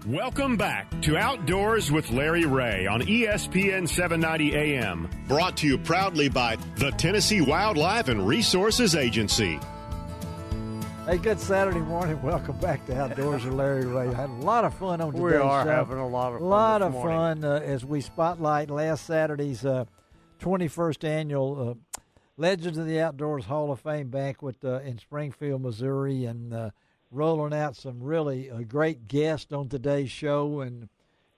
Welcome back to Outdoors with Larry Ray on ESPN 790 AM. Brought to you proudly by the Tennessee Wildlife and Resources Agency. Hey, good Saturday morning. Welcome back to Outdoors with Larry Ray. I had a lot of fun on today's show. We are having a lot of fun as we spotlight last Saturday's 21st annual Legends of the Outdoors Hall of Fame banquet in Springfield, Missouri, and rolling out some really great guests on today's show. And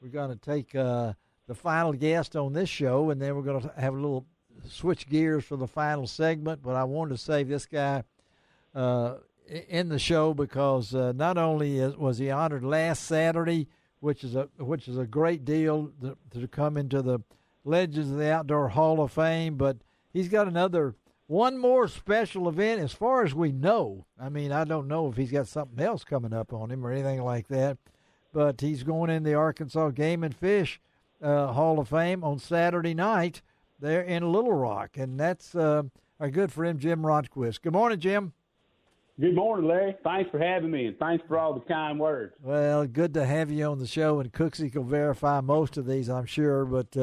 we're going to take the final guest on this show, and then we're going to have a little switch gears for the final segment. But I wanted to save this guy in the show because not only was he honored last Saturday, which is a great deal to come into the Legends of the Outdoor Hall of Fame, but he's got one more special event as far as we know. I mean, I don't know if he's got something else coming up on him or anything like that, but he's going in the Arkansas Game and Fish Hall of Fame on Saturday night there in Little Rock, and that's our good friend Jim Ronquest. Good morning, Jim. Good morning, Larry. Thanks for having me, and thanks for all the kind words. Well, good to have you on the show, and Cooksey can verify most of these, I'm sure, but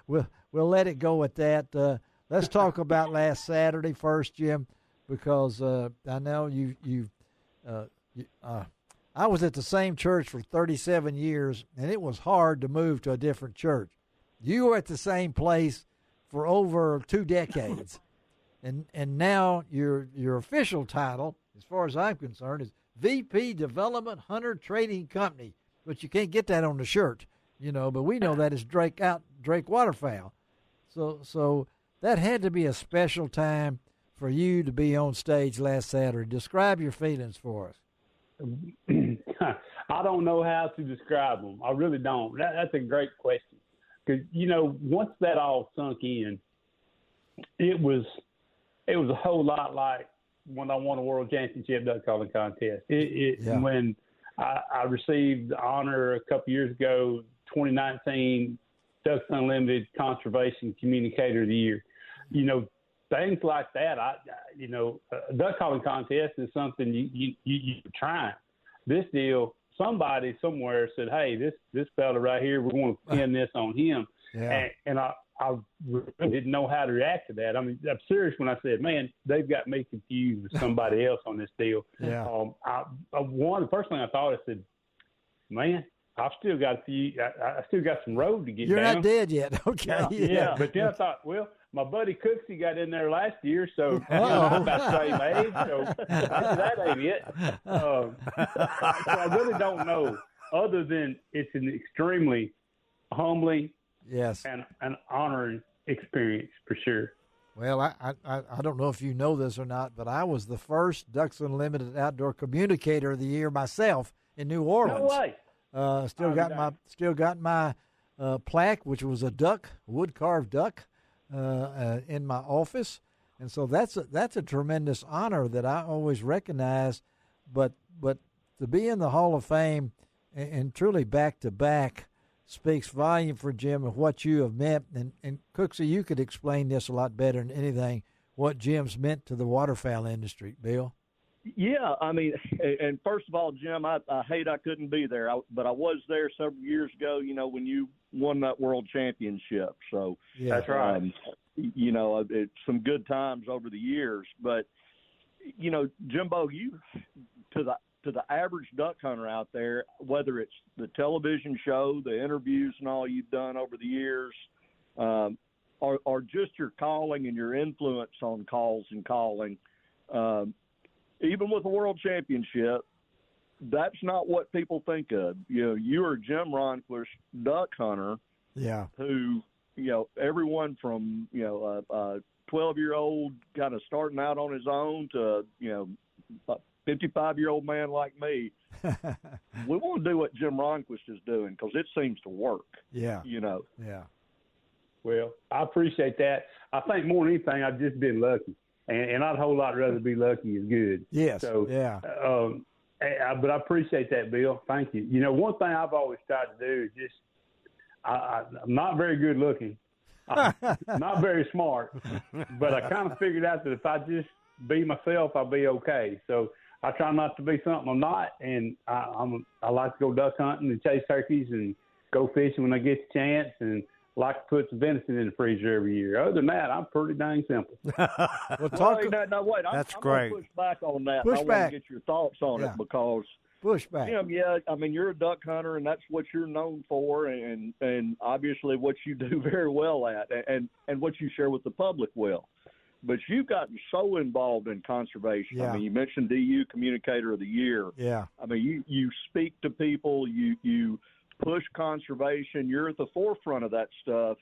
we'll let it go at that. Let's talk about last Saturday first, Jim, because I know I was at the same church for 37 years, and it was hard to move to a different church. You were at the same place for over 2 decades, and now your official title, as far as I'm concerned, is VP Development Hunter Trading Company, but you can't get that on the shirt, but we know that is Drake Waterfowl. So that had to be a special time for you to be on stage last Saturday. Describe your feelings for us. I don't know how to describe them. I really don't. That's a great question. Because, once that all sunk in, it was a whole lot like when I won a world championship duck calling contest. When I received the honor a couple years ago, 2019 Ducks Unlimited Conservation Communicator of the Year. Things like that. Duck calling contest is something you're trying. This deal, somebody somewhere said, "Hey, this fella right here, we're going to pin this on him." Yeah. And I really didn't know how to react to that. I mean, I'm serious when I said, "Man, they've got me confused with somebody else on this deal." Yeah. The first thing I thought, I said, "Man, I've still got I still got some road to get You're down." not dead yet. Okay. Yeah. But then I thought, well, my buddy Cooksey got in there last year, so I'm about the same age, so that ain't it. So I really don't know, other than it's an extremely humbling and an honoring experience for sure. Well, I don't know if you know this or not, but I was the first Ducks Unlimited Outdoor Communicator of the Year myself in New Orleans. No way. Still got my plaque, which was a duck, wood carved duck, in my office, and so that's a tremendous honor that I always recognize. But to be in the Hall of Fame and truly back to back speaks volume for Jim and what you have meant. And Cooksey, you could explain this a lot better than anything. What Jim's meant to the waterfowl industry, Bill. Yeah, I mean, and first of all, Jim, I hate I couldn't be there, but I was there several years ago, when you won that world championship. So yeah, that's right. It's some good times over the years. But, Jimbo, you to the average duck hunter out there, whether it's the television show, the interviews and all you've done over the years, or just your calling and your influence on calls and calling, even with the world championship, that's not what people think of. You are Jim Ronquest, duck hunter. Yeah. Who, everyone from, a 12-year-old kind of starting out on his own to, a 55-year-old man like me. We want to do what Jim Ronquest is doing because it seems to work. Yeah. Yeah. Well, I appreciate that. I think more than anything, I've just been lucky. And I'd a whole lot rather be lucky as good. Yes. So, yeah. But I appreciate that, Bill. Thank you. One thing I've always tried to do is just, I'm not very good looking, not very smart, but I kind of figured out that if I just be myself, I'll be okay. So I try not to be something I'm not, and I like to go duck hunting and chase turkeys and go fishing when I get the chance, and like to put some venison in the freezer every year. Other than that, I'm pretty dang simple. Well, wait. That's I'm great. Push back on that. Push I want back. to get your thoughts on it because pushback. Yeah, I mean, you're a duck hunter, and that's what you're known for, and obviously what you do very well at, and what you share with the public well. But you've gotten so involved in conservation. Yeah. I mean, you mentioned DU Communicator of the Year. Yeah. I mean, you speak to people, you push conservation. You're at the forefront of that stuff,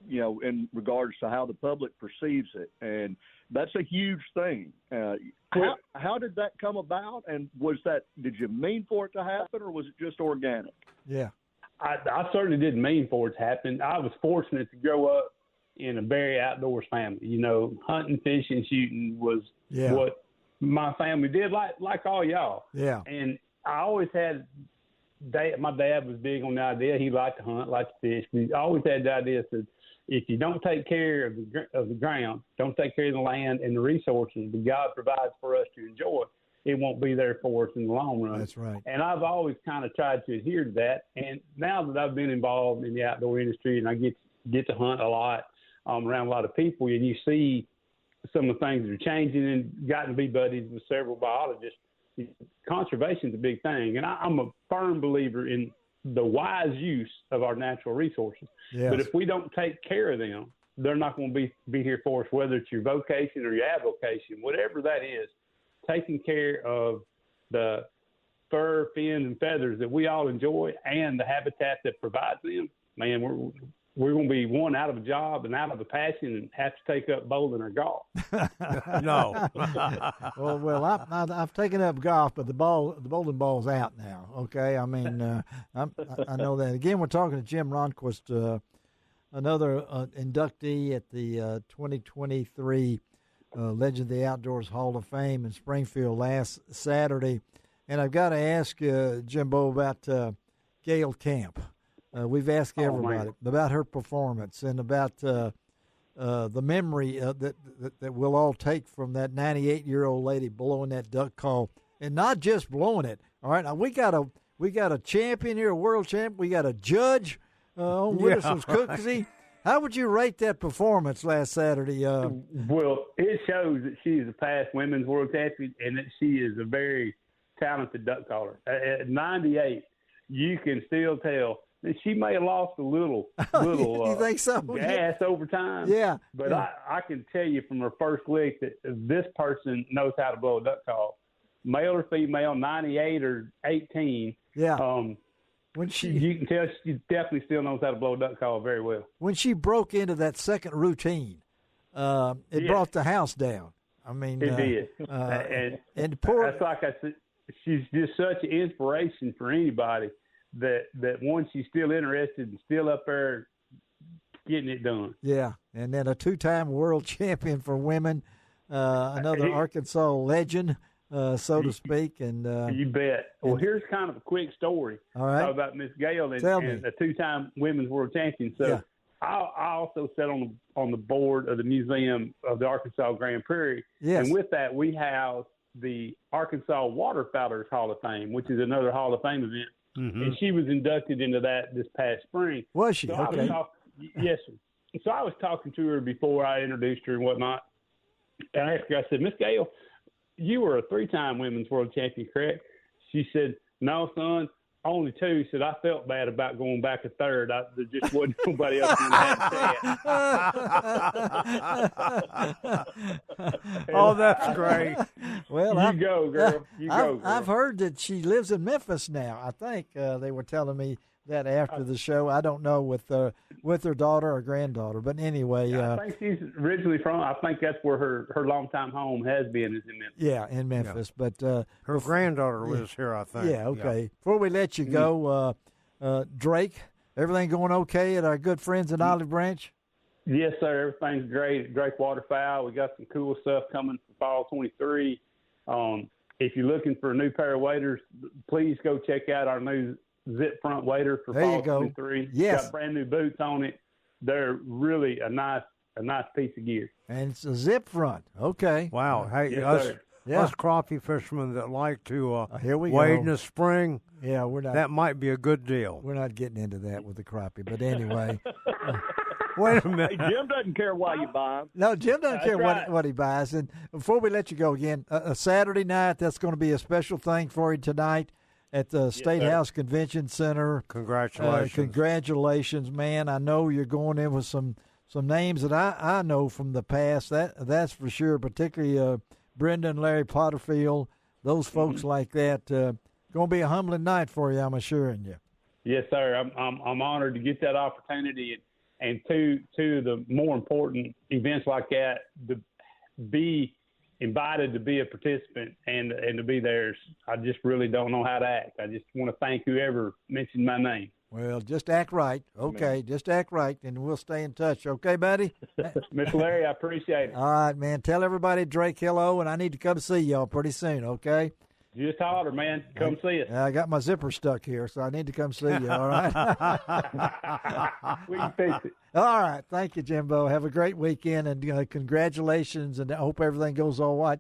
in regards to how the public perceives it. And that's a huge thing. How did that come about? And did you mean for it to happen, or was it just organic? Yeah. I certainly didn't mean for it to happen. I was fortunate to grow up in a very outdoors family. Hunting, fishing, shooting was what my family did, like all y'all. Yeah. And I always had my dad was big on the idea. He liked to hunt, liked to fish. We always had the idea that if you don't take care of the ground, don't take care of the land and the resources that God provides for us to enjoy, it won't be there for us in the long run. That's right. And I've always kind of tried to adhere to that. And now that I've been involved in the outdoor industry and I get to hunt a lot around a lot of people, and you see some of the things that are changing, and gotten to be buddies with several biologists, conservation is a big thing. And I'm a firm believer in the wise use of our natural resources. Yes. But if we don't take care of them, they're not going to be here for us, whether it's your vocation or your avocation, whatever that is. Taking care of the fur, fins, and feathers that we all enjoy and the habitat that provides them, man, we're going to be out of a job and out of a passion and have to take up bowling or golf. No. well, I've taken up golf, but the bowling ball's out now. Okay, I mean, I know that. Again, we're talking to Jim Ronquest, another inductee at the 2023 Legend of the Outdoors Hall of Fame in Springfield last Saturday. And I've got to ask Jimbo about Gail Camp. We've asked everybody about her performance and about the memory that we'll all take from that 98-year-old lady blowing that duck call, and not just blowing it. All right, now we got a champion here, a world champ. We got a judge on with us, Cooksey. How would you rate that performance last Saturday? Well, it shows that she is a past women's world champion and that she is a very talented duck caller. At 98, you can still tell. She may have lost a little you think so? gas over time. Yeah. But I can tell you from her first lick that this person knows how to blow a duck call. Male or female, 98 or 18. Yeah. You can tell she definitely still knows how to blow a duck call very well. When she broke into that second routine, it brought the house down. I mean, it did. And poor. That's like I said, she's just such an inspiration for anybody. That one, she's still interested and still up there getting it done. Yeah, and then a two-time world champion for women, another Arkansas legend, so to speak. And you bet. Well, here's kind of a quick story. All right. About Miss Gail and a two-time women's world champion. So yeah. I also sat on the board of the Museum of the Arkansas Grand Prairie. Yes. And with that, we house the Arkansas Waterfowlers Hall of Fame, which is another Hall of Fame event. Mm-hmm. And she was inducted into that this past spring. Was she? So okay. Yes, sir. So I was talking to her before I introduced her and whatnot. And I asked her, I said, Miss Gail, you were a 3-time women's world champion, correct? She said, no, son, only 2. Said, I felt bad about going back a third. There just wasn't nobody else in that. Oh, that's great. Well, you go, girl. I've heard that she lives in Memphis now. I think they were telling me that after the show. I don't know with her daughter or granddaughter, but anyway. I think she's originally from. I think that's where her longtime home has been, is in Memphis. Yeah, in Memphis. Yeah. But her granddaughter lives here, I think. Yeah. Okay. Yeah. Before we let you go, Drake, everything going okay at our good friends in Olive Branch? Yes, sir. Everything's great at Drake Waterfowl. We got some cool stuff coming for fall 23. If you're looking for a new pair of waders, please go check out our new zip front wader for fall 23. Yes. Got brand new boots on it. They're really a nice piece of gear. And it's a zip front. Okay. Wow. Hey, yes, us crappie fishermen that like to here we wade go. in the spring, yeah, we're not. that might be a good deal. We're not getting into that with the crappie, but anyway. Wait a minute. Hey, Jim doesn't care why you buy them. No, Jim doesn't care right. what he buys. And before we let you go again, a Saturday night, that's going to be a special thing for you tonight at the State House Convention Center. Congratulations. Congratulations, man. I know you're going in with some names that I know from the past. That's for sure, particularly Brenda and Larry Potterfield, those folks like that. Going to be a humbling night for you, I'm assuring you. Yes, sir. I'm honored to get that opportunity, and two of the more important events like that, to be invited to be a participant and to be there. I just really don't know how to act. I just want to thank whoever mentioned my name. Well, just act right. Okay, just act right, and we'll stay in touch. Okay, buddy? Miss Larry, I appreciate it. All right, man. Tell everybody Drake hello, and I need to come see y'all pretty soon, okay? Just holler, man. Come see us. I got my zipper stuck here, so I need to come see you, all right? We can fix it. All right. Thank you, Jimbo. Have a great weekend, and congratulations, and I hope everything goes all right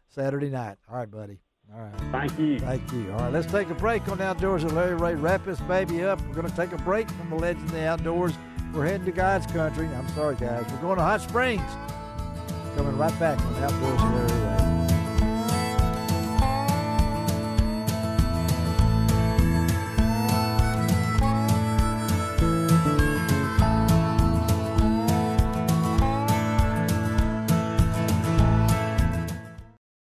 Saturday night. All right, buddy. All right. Thank you. Thank you. All right, let's take a break on Outdoors with Larry Ray. Wrap this baby up. We're going to take a break from the legend of the outdoors. We're heading to God's country. I'm sorry, guys. We're going to Hot Springs. Coming right back on Outdoors with Larry Ray.